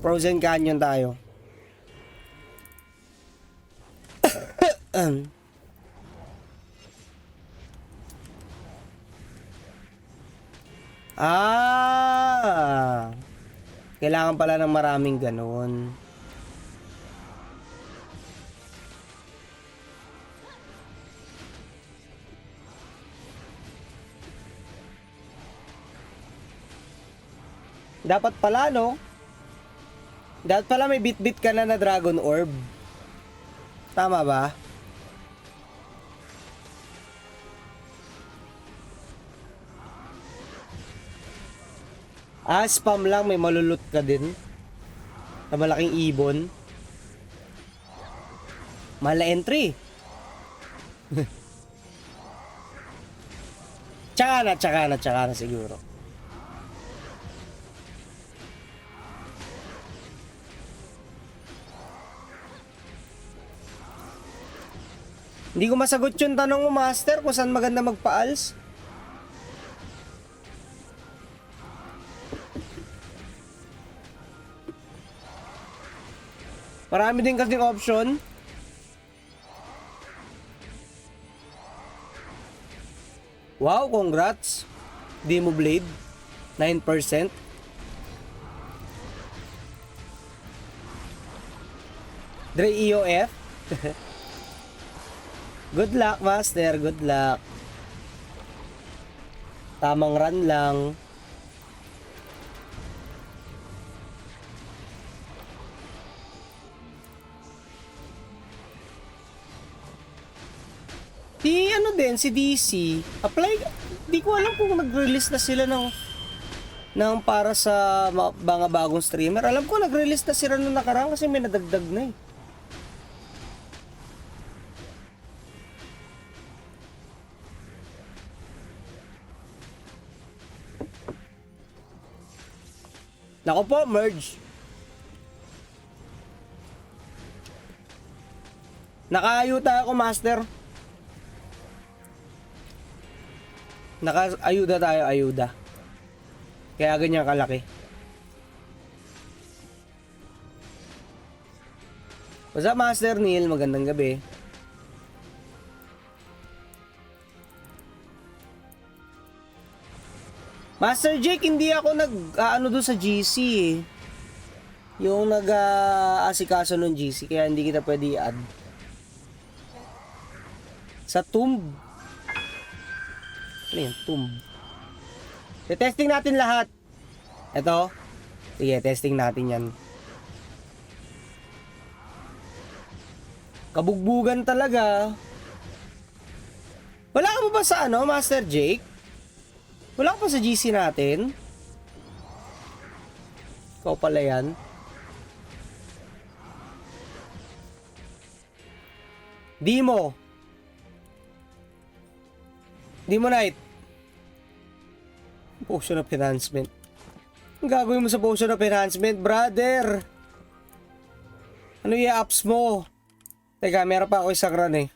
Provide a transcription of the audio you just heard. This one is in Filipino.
Frozen Canyon tayo. Kailangan pala ng maraming ganun. Dapat pala, no? Dapat pala may bit-bit ka na Dragon Orb. Tama ba? Spam lang, may malulot ka din. Na malaking ibon. Mahal na entry. Tsaka na siguro. Hindi ko masagot yung tanong mo, Master, kung saan maganda magpa-ALS. Marami din kasing option. Wow, congrats. Demo Blade. 9%. Dre EOF. Good luck, Master. Good luck. Tamang run lang. Si DC. Apply. Di ko alam kung nag-release na sila ng para sa mga bagong streamer. Alam ko nag-release na sila nung nakaraan kasi may nadagdag na eh. Nako po, merge. Nakaayuda ako, Master. Naka-ayuda tayo, ayuda. Kaya ganyan kalaki. What's up, Master Neil? Magandang gabi. Master Jake, hindi ako nag-ano doon sa GC eh. Yung nag-asikaso ng GC, kaya hindi kita pwede i-add. Sa Tomb. Ano yun? Tomb. Testing natin lahat. Ito. Sige, testing natin yan. Kabugbugan talaga. Wala ka ba sa ano, Master Jake? Wala ka pa sa GC natin? Ikaw pala yan. Demo. Demo Knight. Potion of Enhancement. Ang gagawin mo sa Potion of Enhancement, brother? Ano yung apps mo? Teka, meron pa ako isang run eh.